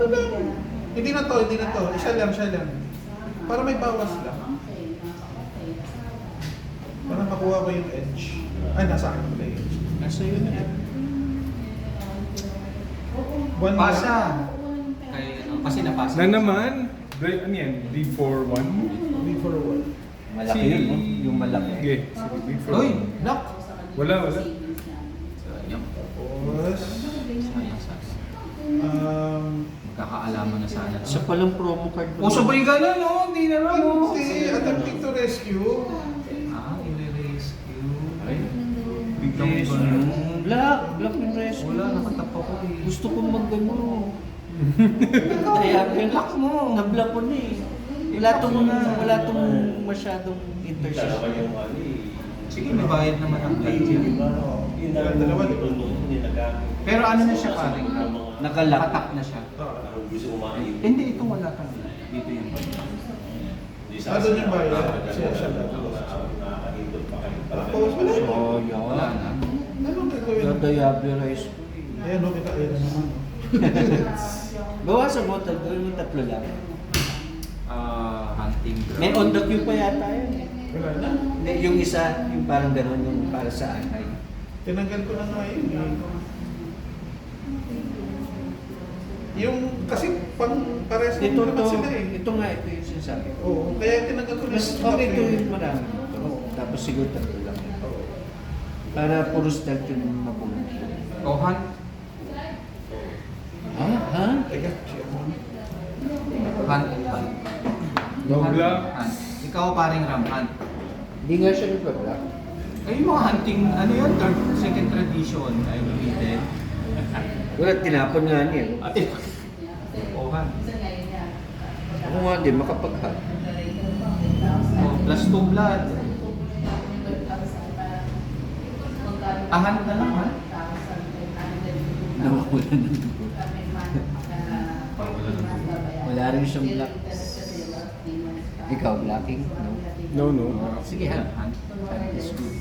Ito lang. Hindi na to, hindi na to. Isa lang, siya lang. Para may bawas lang. Para makuha ko yung edge. Ay, nasa akin pala yung edge. Nasa yun na. One Pasa. Kay, ano, kasi napasa. Na naman, ano yan? Big for one? Big for a while. Malaki yun, no? Yung malaki. Sige, sige, big for Uy, one. lock. Wala, wala. Sayang. Tapos, Sayang. Magkakaalaman na sana. Isa palang promo card. Oh, sabay ka na, no? Hindi na lang, no? si attempting to rescue. Ah, i-rescue. Ay, Biglang yes, ba? Black yung rescue. Wala, nakatap ako eh. Gusto kong mag-gano. Kaya Lock mo. na-block ko na eh. Wala tong masyadong intersection. Sige, may bayad naman ang blood yan. Yung dalawa, di ba? Pero ano na siya paring? Nakalock. Nakatak na siya. Hindi, ito wala ka. Dito yung bayad. Doon yung bayad. Siya dalawa. Tapos, wala yun. Oh, yan. Wala na. Anong gagawin? Na-diablerize ko. Ayan, no, kita ayan na naman. Bawasan mo, gawin mo tatlo lang. Hunting ground. May on the queue pa yata yun eh. Wala na. Hindi, yung isa, yung parang gano'n, yung para sa anay. Tinanggal ko na nga yun. Yung, kasi pares lang Ito, naman sila eh. ito nga, ito yung sinasabi ko. Oo, kaya tinanggal ko na Mas yung okay ito eh. yung marami. Tapos siguro tatlo lang. Oo. Para puro stealth yung mabuhay. Oh, hunt. Ha? Teka, share mo. Hunt. No Hunt. black. Hunt. Ikaw paring Ram, hunt. Hindi nga siya nagpa-block. Ay, yung mga hunting, ano yun? Second tradition, I believe it. Wala, tinapon nga niya. Ate. Oh, hunt. Ako nga din, makapag-hug. Oh, plus 2 blood. Hunt na lang, ha? Nawawala ng dugo. Wala rin siyang black. Ikaw, blocking? No? No, no. Sige, hug. Hunt. Hunt is good.